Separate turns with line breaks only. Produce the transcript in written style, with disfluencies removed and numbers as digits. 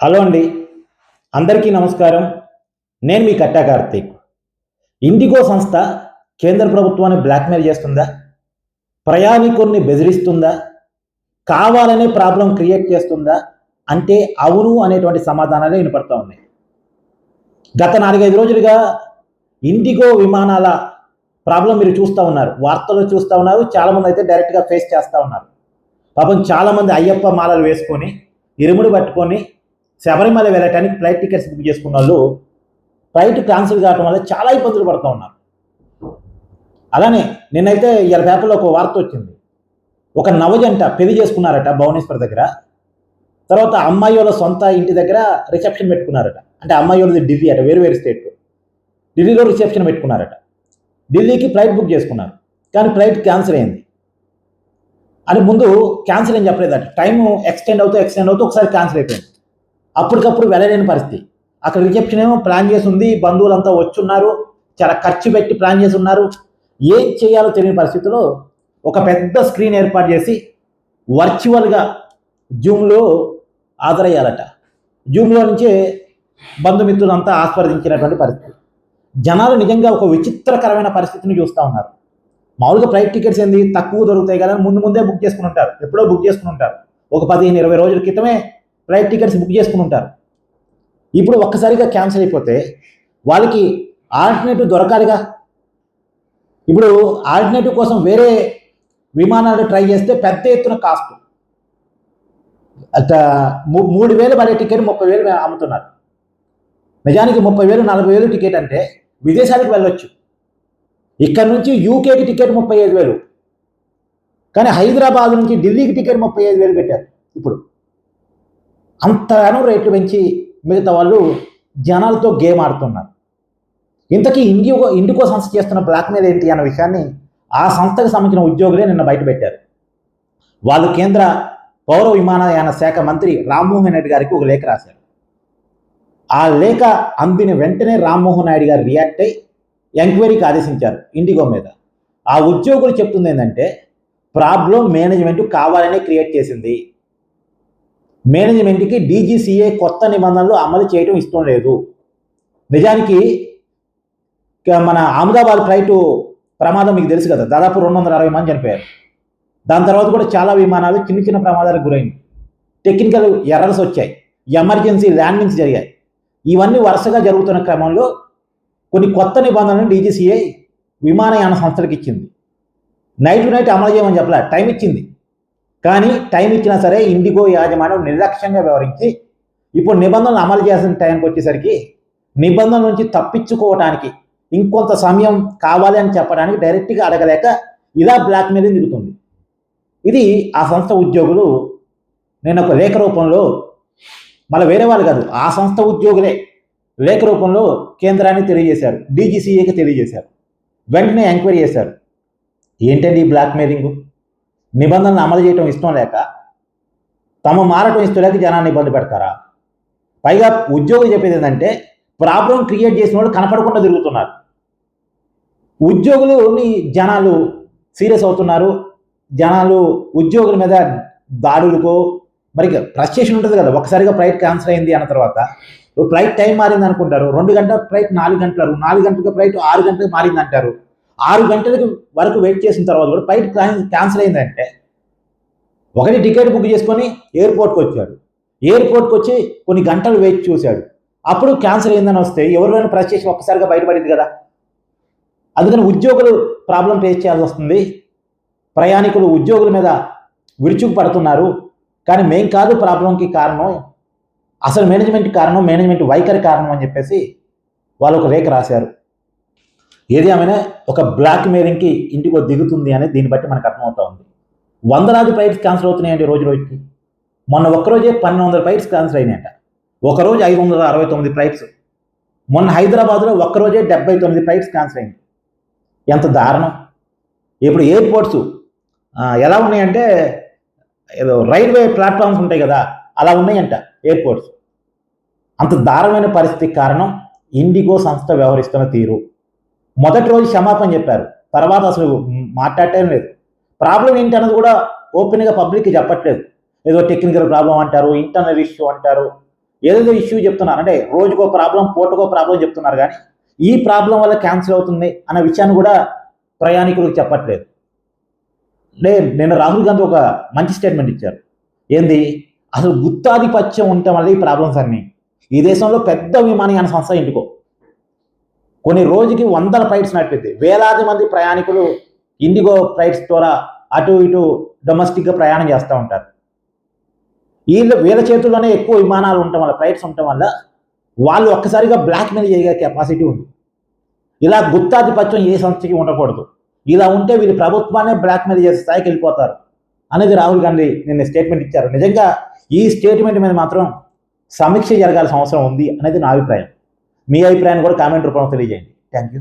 Hello అండి, అందరికీ నమస్కారం. నేను మీ కట్టా కార్తీక్. ఇండిగో సంస్థ కేంద్ర ప్రభుత్వాన్ని బ్లాక్మెయిల్ చేస్తుందా? ప్రయాణికుల్ని బెదిరిస్తుందా? కావాలనే ప్రాబ్లం క్రియేట్ చేస్తుందా? అంటే అవును అనేటువంటి సమాధానాలే వినపడతా ఉన్నాయి. గత 4-5 రోజులుగా ఇండిగో విమానాల ప్రాబ్లం మీరు చూస్తూ ఉన్నారు, వార్తలు చూస్తూ ఉన్నారు. చాలామంది అయితే డైరెక్ట్గా ఫేస్ చేస్తూ ఉన్నారు. పాపం చాలామంది అయ్యప్ప మాలలు వేసుకొని ఇరుముడు పట్టుకొని శబరిమల వెళ్ళటానికి ఫ్లైట్ టికెట్స్ బుక్ చేసుకున్న వాళ్ళు ఫ్లైట్ క్యాన్సిల్ కావడం వల్ల చాలా ఇబ్బందులు పడుతూ ఉన్నారు. అలానే నిన్నైతే ఇవాళ పేపర్లో ఒక వార్త వచ్చింది. ఒక నవజంట పెళ్లి చేసుకున్నారట భువనేశ్వర్ దగ్గర. తర్వాత అమ్మాయి వాళ్ళ సొంత ఇంటి దగ్గర రిసెప్షన్ పెట్టుకున్నారట. అంటే అమ్మాయి వాళ్ళది ఢిల్లీ అట, వేరు వేరు స్టేట్. ఢిల్లీలో రిసెప్షన్ పెట్టుకున్నారట. ఢిల్లీకి ఫ్లైట్ బుక్ చేసుకున్నారు, కానీ ఫ్లైట్ క్యాన్సిల్ అయింది. అని ముందు క్యాన్సిల్ అని చెప్పలేదట. టైం ఎక్స్టెండ్ అవుతూ ఒకసారి క్యాన్సిల్ అయిపోయింది. అప్పటికప్పుడు వెళ్ళలేని పరిస్థితి. అక్కడ రిసెప్షన్ ఏమో ప్లాన్ చేసి ఉంది, బంధువులంతా వచ్చున్నారు, చాలా ఖర్చు పెట్టి ప్లాన్ చేసి ఉన్నారు. ఏం చేయాలో తెలియని పరిస్థితిలో ఒక పెద్ద స్క్రీన్ ఏర్పాటు చేసి వర్చువల్గా జూమ్లో హాజరయ్యారట. జూమ్లో నుంచే బంధుమిత్రులంతా ఆస్వాదించినటువంటి పరిస్థితి. జనాలు నిజంగా ఒక విచిత్రకరమైన పరిస్థితిని చూస్తూ ఉన్నారు. మామూలుగా ఫ్లైట్ టికెట్స్ ఏంది తక్కువ దొరుకుతాయి కదా, ముందే బుక్ చేసుకుని ఉంటారు, ఎప్పుడో బుక్ చేసుకుని ఉంటారు. ఒక 15-20 రోజుల క్రితమే ఫ్లైట్ టికెట్స్ బుక్ చేసుకుని ఉంటారు. ఇప్పుడు ఒక్కసారిగా క్యాన్సిల్ అయిపోతే వాళ్ళకి ఆల్టర్నేటివ్ దొరకాలిగా. ఇప్పుడు ఆల్టర్నేటివ్ కోసం వేరే విమానాలు ట్రై చేస్తే పెద్ద ఎత్తున కాస్ట్. 3,000 పడే టికెట్ 30,000 అమ్ముతున్నారు. నిజానికి 30,000-40,000 టికెట్ అంటే విదేశాలకు వెళ్ళొచ్చు. ఇక్కడ నుంచి యూకేకి టికెట్ 35,000, కానీ హైదరాబాద్ నుంచి ఢిల్లీకి టికెట్ 35,000 పెట్టారు. ఇప్పుడు అంతగానో రేట్లు పెంచి మిగతా వాళ్ళు జనాలతో గేమ్ ఆడుతున్నారు. ఇంతకీ ఇండిగో సంస్థ చేస్తున్న బ్లాక్మెయిల్ ఏంటి అన్న విషయాన్ని ఆ సంస్థకు సంబంధించిన ఉద్యోగులే నిన్న బయటపెట్టారు. వాళ్ళు కేంద్ర పౌర విమానయాన శాఖ మంత్రి రామ్మోహన్ రెడ్డి గారికి ఒక లేఖ రాశారు. ఆ లేఖ అందిన వెంటనే రామ్మోహన్ నాయుడు గారు రియాక్ట్ అయ్యి ఎంక్వైరీకి ఆదేశించారు ఇండిగో మీద. ఆ ఉద్యోగులు చెప్తుంది ఏంటంటే, ప్రాబ్లం మేనేజ్మెంట్ కావాలనే క్రియేట్ చేసింది. మేనేజ్మెంట్కి డీజీసీఏ కొత్త నిబంధనలు అమలు చేయడం ఇష్టం లేదు. నిజానికి మన అహ్మదాబాద్ ఫ్లైటు ప్రమాదం మీకు తెలుసు కదా, దాదాపు 260 మంది చనిపోయారు. దాని తర్వాత కూడా చాలా విమానాలు చిన్న ప్రమాదాలకు గురైంది. టెక్నికల్ ఎర్రర్స్ వచ్చాయి, ఎమర్జెన్సీ ల్యాండింగ్స్ జరిగాయి. ఇవన్నీ వరుసగా జరుగుతున్న క్రమంలో కొన్ని కొత్త నిబంధనలను డీజీసీఏ విమానయాన సంస్థలకు ఇచ్చింది. నైట్ టు నైట్ అమలు చేయమని చెప్పలే, టైం ఇచ్చింది. కానీ టైం ఇచ్చినా సరే ఇండిగో యాజమాన్యం నిర్లక్ష్యంగా వ్యవహరించి ఇప్పుడు నిబంధనలు అమలు చేసిన టైంకి వచ్చేసరికి నిబంధనల నుంచి తప్పించుకోవడానికి ఇంకొంత సమయం కావాలి అని చెప్పడానికి డైరెక్ట్గా అడగలేక ఇలా బ్లాక్మెయిలింగ్ దిగుతుంది. ఇది ఆ సంస్థ ఉద్యోగులు నేను ఒక లేఖ రూపంలో, మళ్ళీ వేరే వాళ్ళు కాదు, ఆ సంస్థ ఉద్యోగులే లేఖ రూపంలో కేంద్రానికి తెలియజేశారు, డీజీసీఏకి తెలియజేశారు. వెంటనే ఎంక్వైరీ చేశారు. ఏంటండి ఈ బ్లాక్మెయిలింగ్? నిబంధనలు అమలు చేయడం ఇష్టం లేక, తమ మారటం ఇష్టం లేక జనాన్ని ఇబ్బంది పెడతారా? పైగా ఉద్యోగులు చెప్పేది ఏంటంటే, ప్రాబ్లం క్రియేట్ చేసిన వాళ్ళు కనపడకుండా తిరుగుతున్నారు. ఉద్యోగులని జనాలు సీరియస్ అవుతున్నారు. జనాలు ఉద్యోగుల మీద దాడులకు, మరి ఫ్రస్ట్రేషన్ ఉంటుంది కదా. ఒకసారిగా ఫ్లైట్ క్యాన్సిల్ అయింది అన్న తర్వాత ఫ్లైట్ టైం మారింది అనుకుంటారు, 2 గంటల ఫ్లైట్ 4 గంటలు, 4 గంటలకు ఫ్లైట్ 6 గంటలకు మారింది అంటారు. 6 గంటలకు వరకు వెయిట్ చేసిన తర్వాత కూడా ఫ్లైట్ క్యాన్సిల్ అయిందంటే, ఒకటి టికెట్ బుక్ చేసుకొని ఎయిర్పోర్ట్కి వచ్చాడు, ఎయిర్పోర్ట్కి వచ్చి కొన్ని గంటలు వెయిట్ చూశాడు, అప్పుడు క్యాన్సిల్ అయిందని వస్తే ఎవరైనా ఫ్రస్ట్రేషన్ ఒక్కసారిగా బయటపడింది కదా. అందుకని ఉద్యోగులు ప్రాబ్లం ఫేస్ చేయాల్సి వస్తుంది. ప్రయాణికులు ఉద్యోగుల మీద విరుచుకు పడుతున్నారు. కానీ మేం కాదు ప్రాబ్లంకి కారణం, అసలు మేనేజ్మెంట్ కారణం, మేనేజ్మెంట్ వైఖరి కారణం అని చెప్పేసి వాళ్ళు ఒక లేఖ రాశారు. ఏది ఏమైనా ఒక బ్లాక్ మెయిలింగ్కి ఇండిగో దిగుతుంది అనేది దీన్ని బట్టి మనకు అర్థమవుతా ఉంది. వందలాది ఫ్లైట్స్ క్యాన్సిల్ అవుతున్నాయండి రోజు రోజుకి. మొన్న ఒక్కరోజే 1,200 ఫ్లైట్స్ క్యాన్సిల్ అయినాయంట. ఒకరోజు 569 ఫ్లైట్స్. మొన్న హైదరాబాద్లో ఒక్కరోజే 79 ఫ్లైట్స్ క్యాన్సిల్ అయింది. ఎంత దారుణం! ఇప్పుడు ఎయిర్పోర్ట్స్ ఎలా ఉన్నాయంటే, ఏదో రైల్వే ప్లాట్ఫామ్స్ ఉంటాయి కదా, అలా ఉన్నాయంట ఎయిర్పోర్ట్స్. అంత దారుణమైన పరిస్థితికి కారణం ఇండిగో సంస్థ వ్యవహరిస్తున్న తీరు. మొదటి రోజు క్షమాపణ చెప్పారు, తర్వాత అసలు మాట్లాడటం లేదు. ప్రాబ్లం ఏంటి అన్నది కూడా ఓపెన్గా పబ్లిక్కి చెప్పట్లేదు. ఏదో టెక్నికల్ ప్రాబ్లం అంటారు, ఇంటర్నల్ ఇష్యూ అంటారు, ఏదేదో ఇష్యూ చెప్తున్నారు, అంటే రోజుకో ప్రాబ్లం పూటకో ప్రాబ్లం చెప్తున్నారు, కానీ ఈ ప్రాబ్లం వల్ల క్యాన్సిల్ అవుతుంది అన్న విషయాన్ని కూడా ప్రయాణికులకు చెప్పట్లేదు. నేను రాహుల్ గాంధీ ఒక మంచి స్టేట్మెంట్ ఇచ్చారు. ఏంది, అసలు గుత్తాధిపత్యం ఉండటం వల్ల ఈ ప్రాబ్లమ్స్ అన్నీ. ఈ దేశంలో పెద్ద విమానయాన సంస్థ ఇంటికో కొన్ని రోజుకి వందల ఫ్లైట్స్ నడిపింది, వేలాది మంది ప్రయాణికులు ఇండిగో ఫ్లైట్స్ ద్వారా అటు ఇటు డొమెస్టిక్గా ప్రయాణం చేస్తూ ఉంటారు. వీళ్ళ చేతుల్లోనే ఎక్కువ విమానాలు ఉండటం వల్ల, ఫ్లైట్స్ ఉండటం వల్ల వాళ్ళు ఒక్కసారిగా బ్లాక్ మెయిల్ చేయగల కెపాసిటీ ఉంది. ఇలా గుత్తాధిపత్యం ఏ సంస్థకి ఉండకూడదు. ఇలా ఉంటే వీళ్ళు ప్రభుత్వాన్ని బ్లాక్ మెయిల్ చేసే స్థాయికి వెళ్ళిపోతారు అనేది రాహుల్ గాంధీ నిన్న స్టేట్మెంట్ ఇచ్చారు. నిజంగా ఈ స్టేట్మెంట్ మీద మాత్రం సమీక్ష జరగాల్సిన అవసరం ఉంది అనేది నా అభిప్రాయం. మీ అభిప్రాయాన్ని కూడా కామెంట్ రూపంలో తెలియజేయండి. Thank you.